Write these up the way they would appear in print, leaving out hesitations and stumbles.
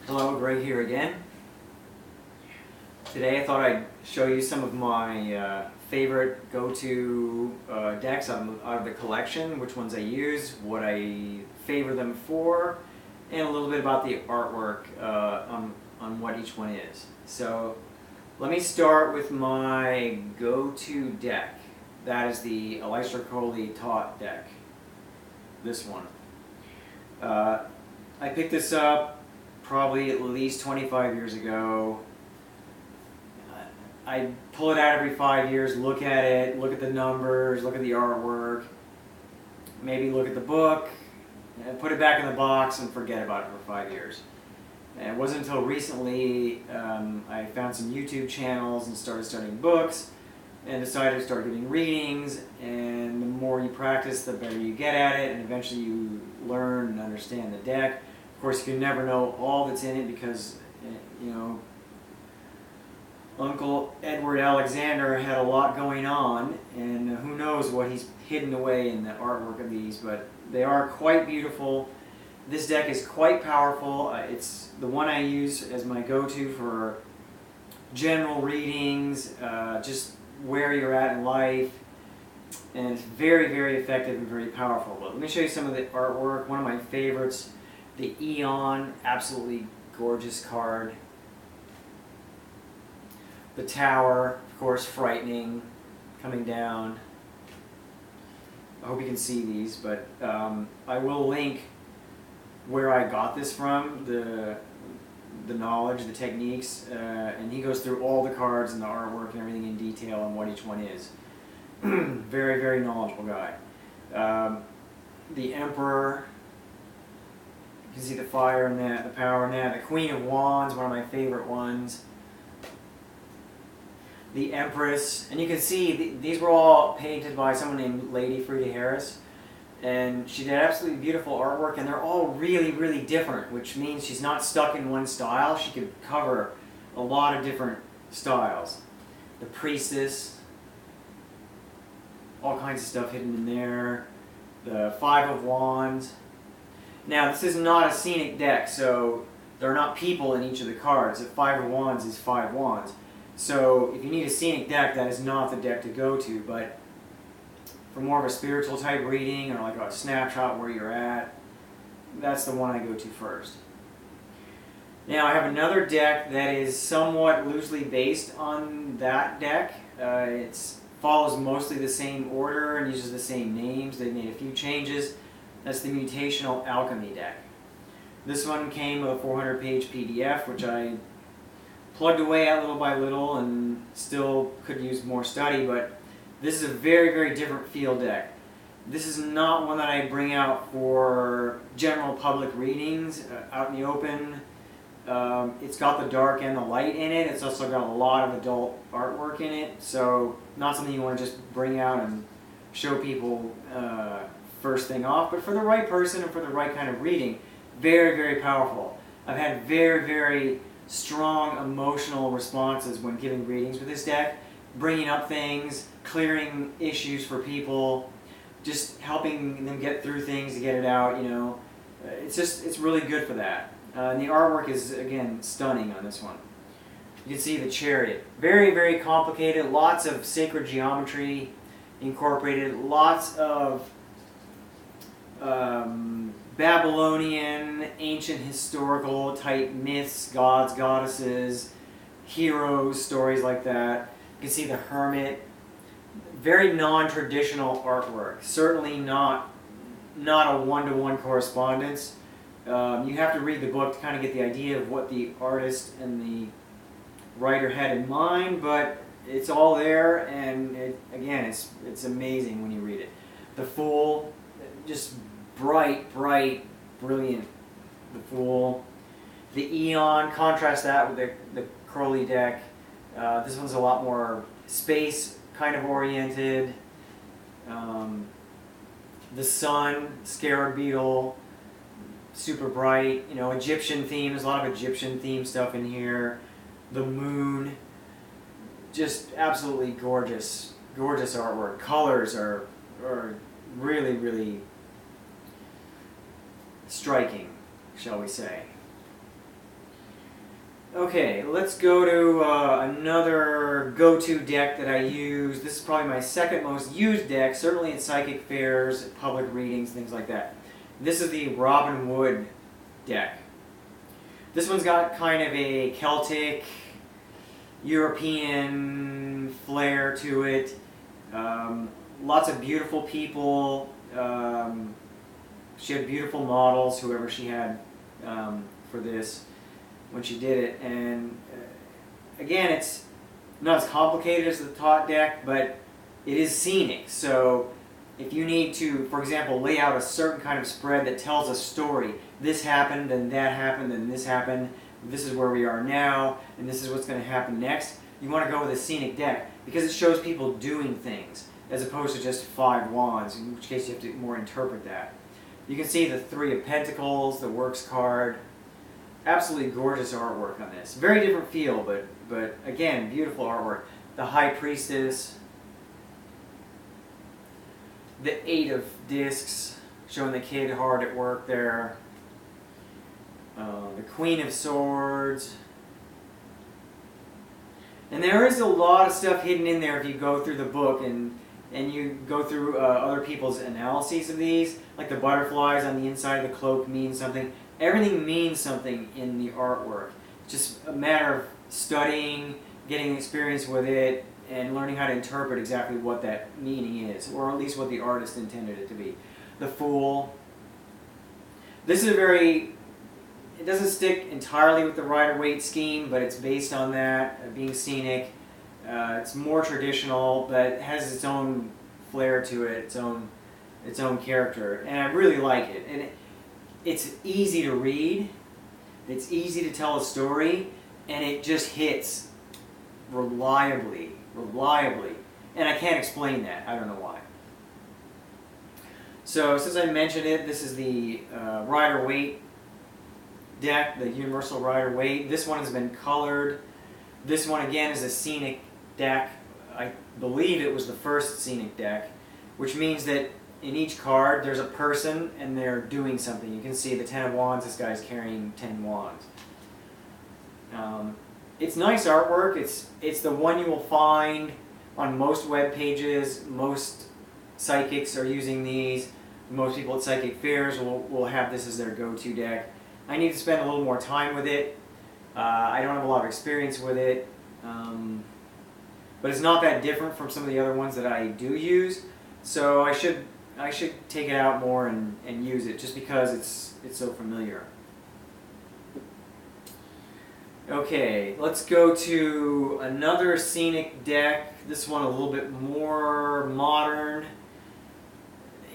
Hello, Greg here again. Today I thought I'd show you some of my favorite go-to decks out of the collection, which ones I use, what I favor them for, and a little bit about the artwork on what each one is. So let me start with my go-to deck. That is the Thoth deck. This one. I picked this up probably at least 25 years ago. I pull it out every 5 years, look at it, look at the numbers, look at the artwork, maybe look at the book, and put it back in the box and forget about it for 5 years. And it wasn't until recently I found some YouTube channels and started studying books and decided to start giving readings, and the more you practice, the better you get at it, and eventually you learn and understand the deck. Of course, you can never know all that's in it because, you know, Uncle Edward Alexander had a lot going on, and who knows what he's hidden away in the artwork of these, but they are quite beautiful. This deck is quite powerful. It's the one I use as my go-to for general readings, just where you're at in life, and it's very, very effective and very powerful. But let me show you some of the artwork. One of my favorites, the Eon, absolutely gorgeous card. The Tower, of course, frightening, coming down. I hope you can see these, but I will link where I got this from, the knowledge, the techniques, and he goes through all the cards and the artwork and everything in detail on what each one is. Very, very knowledgeable guy. The Emperor, you can see the fire in that, the power in that. The Queen of Wands, one of my favorite ones. The Empress, and you can see these were all painted by someone named Lady Frida Harris, and she did absolutely beautiful artwork, and they're all really, really different, which means she's not stuck in one style. She could cover a lot of different styles. The Priestess, all kinds of stuff hidden in there. The Five of Wands. Now, this is not a scenic deck, so there are not people in each of the cards. The Five of Wands is 5 wands. So if you need a scenic deck, that is not the deck to go to, but for more of a spiritual type reading or like a snapshot where you're at, that's the one I go to first. Now I have another deck that is somewhat loosely based on that deck. It follows mostly the same order and uses the same names. They've made a few changes. That's the Mutational Alchemy deck. This one came with a 400-page PDF, which I plugged away at little by little and still could use more study, but this is a very, very different field deck. This is not one that I bring out for general public readings out in the open. It's got the dark and the light in it. It's also got a lot of adult artwork in it, so not something you want to just bring out and show people first thing off, but for the right person and for the right kind of reading, very, very powerful. I've had very, very strong emotional responses when giving readings with this deck, bringing up things, clearing issues for people, just helping them get through things to get it out, you know. It's really good for that. And the artwork is, again, stunning on this one. You can see the Chariot. Very, very complicated, lots of sacred geometry incorporated, lots of Babylonian, ancient historical type myths, gods, goddesses, heroes, stories like that. You can see the Hermit. Very non-traditional artwork. Certainly not a one-to-one correspondence. You have to read the book to kind of get the idea of what the artist and the writer had in mind, but it's all there, and again, it's amazing when you read it. The Fool, just bright, brilliant. The Fool. The Eon, contrast that with the Crowley deck. This one's a lot more space kind of oriented. The Sun, Scarab Beetle, super bright. You know, Egyptian theme. There's a lot of Egyptian theme stuff in here. The Moon, just absolutely gorgeous, gorgeous artwork. Colors are really, really striking, shall we say. Okay, let's go to another go-to deck that I use. This is probably my second most used deck, certainly in psychic fairs, public readings, things like that. This is the Robin Wood deck. This one's got kind of a Celtic, European flair to it. Lots of beautiful people. She had beautiful models, whoever she had for this when she did it. And again, it's not as complicated as the Thoth deck, but it is scenic. So if you need to, for example, lay out a certain kind of spread that tells a story, this happened, and that happened, and this happened, this is where we are now, and this is what's going to happen next, you want to go with a scenic deck because it shows people doing things as opposed to just 5 wands, in which case you have to more interpret that. You can see the 3 of Pentacles, the Works card. Absolutely gorgeous artwork on this. Very different feel, but again, beautiful artwork. The High Priestess, the 8 of Discs, showing the kid hard at work there. The Queen of Swords. And there is a lot of stuff hidden in there if you go through the book and you go through other people's analyses of these. Like the butterflies on the inside of the cloak mean something. Everything means something in the artwork. It's just a matter of studying, getting experience with it, and learning how to interpret exactly what that meaning is, or at least what the artist intended it to be. The Fool. This is a very, it doesn't stick entirely with the Rider-Waite scheme, but it's based on that, being scenic. It's more traditional, but it has its own flair to it, its own character, and I really like it. And it's easy to read, it's easy to tell a story, and it just hits reliably. And I can't explain that. I don't know why. So since I mentioned it, this is the Rider-Waite deck, the Universal Rider-Waite. This one has been colored. This one again is a scenic deck. I believe it was the first scenic deck, which means that in each card there's a person and they're doing something. You can see the 10 of Wands, this guy's carrying 10 wands. It's nice artwork. It's the one you will find on most web pages. Most psychics are using these. Most people at psychic fairs will have this as their go-to deck. I need to spend a little more time with it. I don't have a lot of experience with it. But it's not that different from some of the other ones that I do use. So I should take it out more and use it just because it's so familiar. Okay, let's go to another scenic deck. This one a little bit more modern,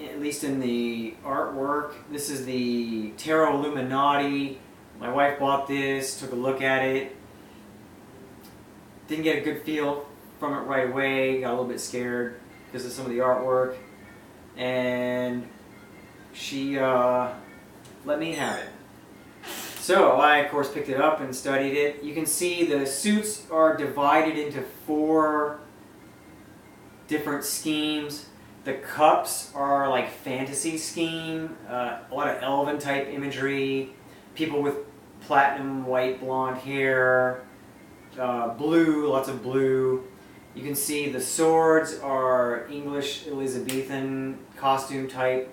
at least in the artwork. This is the Tarot Illuminati. My wife bought this, took a look at it. Didn't get a good feel from it right away, got a little bit scared because of some of the artwork. And she let me have it. So I, of course, picked it up and studied it. You can see the suits are divided into 4 different schemes. The cups are like fantasy scheme, a lot of elven type imagery, people with platinum, white, blonde hair, blue, lots of blue. You can see the swords are English Elizabethan costume type.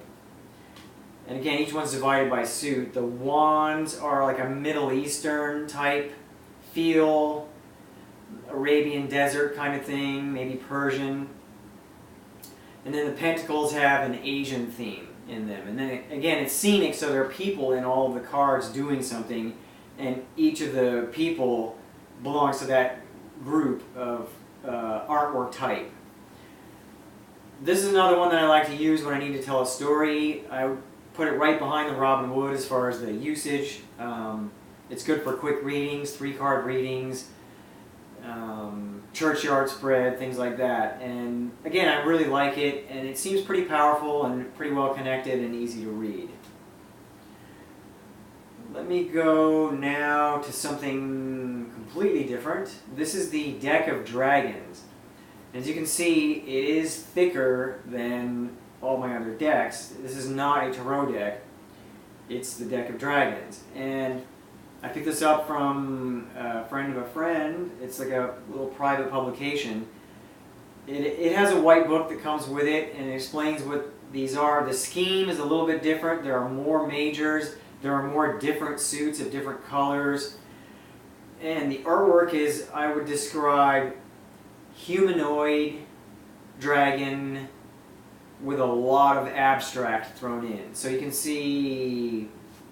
And again, each one's divided by suit. The wands are like a Middle Eastern type feel, Arabian desert kind of thing, maybe Persian. And then the pentacles have an Asian theme in them. And then again, it's scenic, so there are people in all of the cards doing something, and each of the people belongs to that group of artwork type. This is another one that I like to use when I need to tell a story. I put it right behind the Robin Wood as far as the usage. It's good for quick readings, 3-card readings, churchyard spread, things like that. And again, I really like it, and it seems pretty powerful and pretty well connected and easy to read. Let me go now to something completely different. This is the Deck of Dragons. As you can see, it is thicker than all my other decks. This is not a tarot deck. It's the Deck of Dragons. And I picked this up from a friend of a friend. It's like a little private publication. It has a white book that comes with it, and it explains what these are. The scheme is a little bit different. There are more majors. There are more different suits of different colors. And the artwork is, I would describe, humanoid dragon with a lot of abstract thrown in. So you can see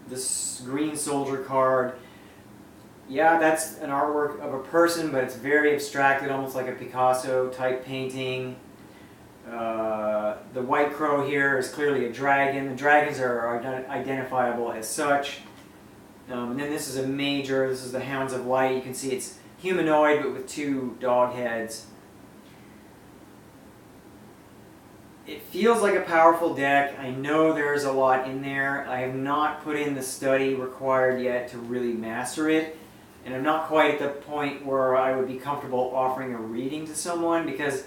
this green soldier card. Yeah, that's an artwork of a person, but it's very abstracted, almost like a Picasso type painting. The white crow here is clearly a dragon. The dragons are identifiable as such. And then this is a major. This is the Hounds of Light. You can see it's humanoid, but with two dog heads. It feels like a powerful deck. I know there's a lot in there. I have not put in the study required yet to really master it. And I'm not quite at the point where I would be comfortable offering a reading to someone because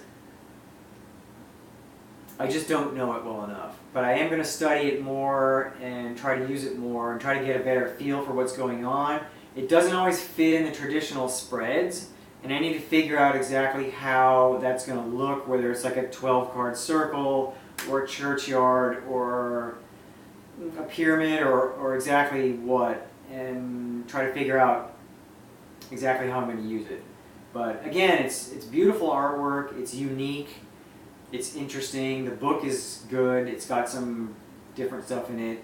I just don't know it well enough. But I am going to study it more and try to use it more and try to get a better feel for what's going on. It doesn't always fit in the traditional spreads, and I need to figure out exactly how that's going to look, whether it's like a 12-card circle or a churchyard or a pyramid or exactly what, and try to figure out exactly how I'm going to use it. But again, it's beautiful artwork, it's unique, it's interesting, the book is good, it's got some different stuff in it.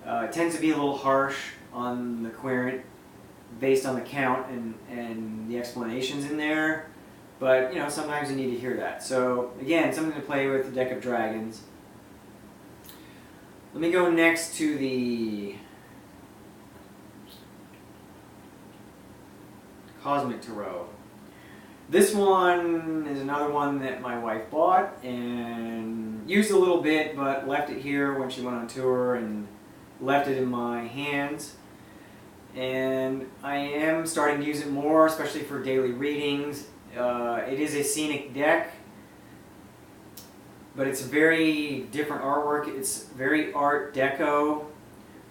It tends to be a little harsh on the querent based on the count and the explanations in there, but you know, sometimes you need to hear that. So again, something to play with, the deck of dragons. Let me go next to the Cosmic Tarot. This one is another one that my wife bought and used a little bit, but left it here when she went on tour and left it in my hands. And I am starting to use it more, especially for daily readings. It is a scenic deck, but it's very different artwork. It's very Art Deco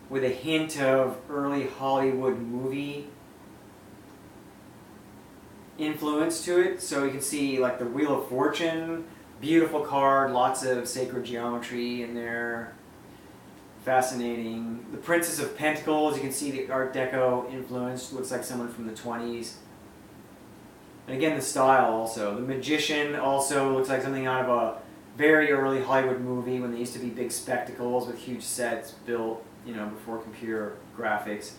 with a hint of early Hollywood movie influence to it. So you can see like the Wheel of Fortune, beautiful card, lots of sacred geometry in there. Fascinating. The Princess of Pentacles, you can see the Art Deco influence, looks like someone from the 20s. And again, the style also. The Magician also looks like something out of a very early Hollywood movie when they used to be big spectacles with huge sets built, you know, before computer graphics.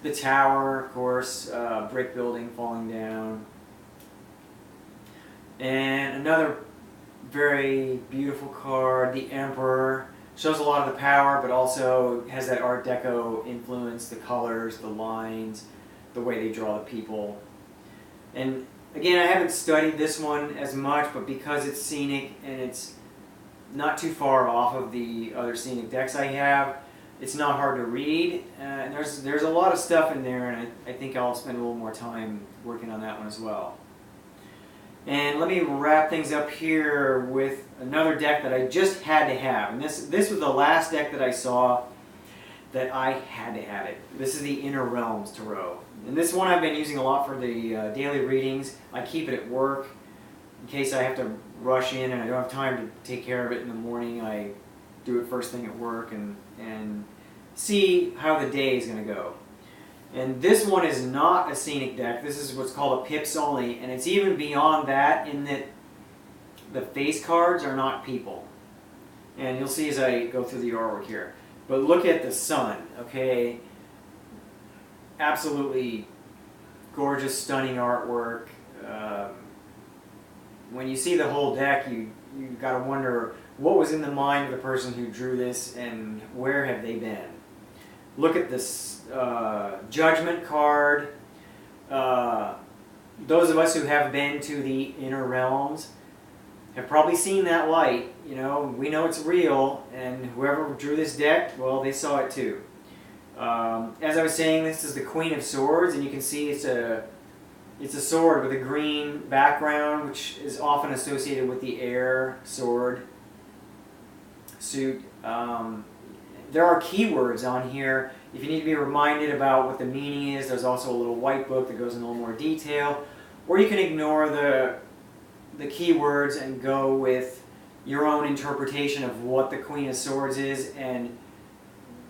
The Tower, of course, brick building falling down. And another very beautiful card, the Emperor. Shows a lot of the power, but also has that Art Deco influence, the colors, the lines, the way they draw the people. And again, I haven't studied this one as much, but because it's scenic and it's not too far off of the other scenic decks I have, it's not hard to read. And there's a lot of stuff in there, and I think I'll spend a little more time working on that one as well. And let me wrap things up here with another deck that I just had to have. And this was the last deck that I saw that I had to have it. This is the Inner Realms Tarot. And this one I've been using a lot for the daily readings. I keep it at work in case I have to rush in and I don't have time to take care of it in the morning. I do it first thing at work and see how the day is going to go. And this one is not a scenic deck. This is what's called a pips only, and it's even beyond that in that the face cards are not people. And you'll see as I go through the artwork here. But look at the sun, okay? Absolutely gorgeous, stunning artwork. When you see the whole deck, you got to wonder what was in the mind of the person who drew this and where have they been. Look at this Judgment card. Those of us who have been to the Inner Realms have probably seen that light. You know, we know it's real, and whoever drew this deck, well, they saw it too. As I was saying, this is the Queen of Swords, and you can see it's a sword with a green background, which is often associated with the air sword suit. there are keywords on here. If you need to be reminded about what the meaning is, there's also a little white book that goes in a little more detail. Or you can ignore the keywords and go with your own interpretation of what the Queen of Swords is and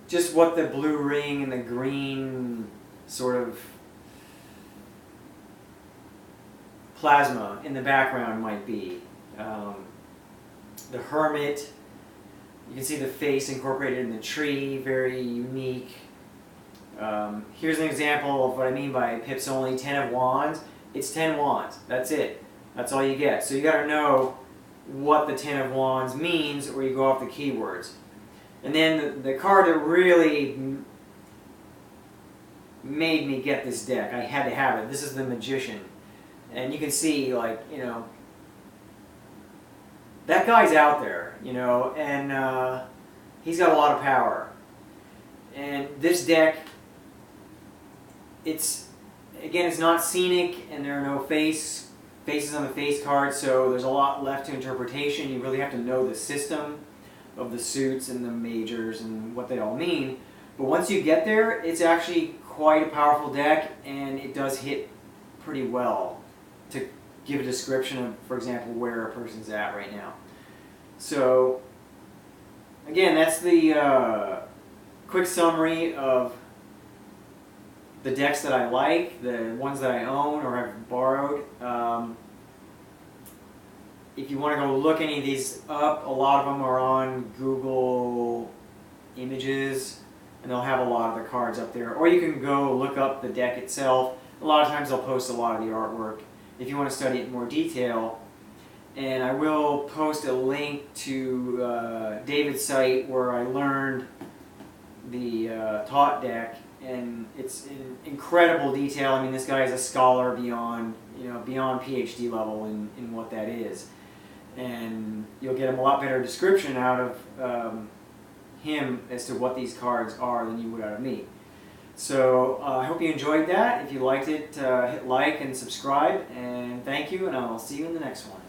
just what the blue ring and the green sort of plasma in the background might be. The Hermit, you can see the face incorporated in the tree, very unique. Here's an example of what I mean by pips only, 10 of Wands. It's 10 Wands, that's it. That's all you get. So you got to know what the 10 of Wands means, or you go off the keywords. And then the card that really made me get this deck, I had to have it. This is the Magician. And you can see, like, you know, that guy's out there, you know, and he's got a lot of power. And this deck, it's not scenic, and there are no faces on the face card, so there's a lot left to interpretation. You really have to know the system of the suits and the majors and what they all mean. But once you get there, it's actually quite a powerful deck, and it does hit pretty well to give a description of, for example, where a person's at right now. So, again, that's the quick summary of the decks that I like, the ones that I own or have borrowed. If you want to go look any of these up, a lot of them are on Google Images, and they'll have a lot of the cards up there. Or you can go look up the deck itself. A lot of times they'll post a lot of the artwork if you want to study it in more detail. And I will post a link to David's site where I learned the Thoth deck, and it's in incredible detail. I mean, this guy is a scholar beyond, beyond PhD level in what that is. And you'll get a lot better description out of him as to what these cards are than you would out of me. So I hope you enjoyed that. If you liked it, hit like and subscribe, and thank you, and I'll see you in the next one.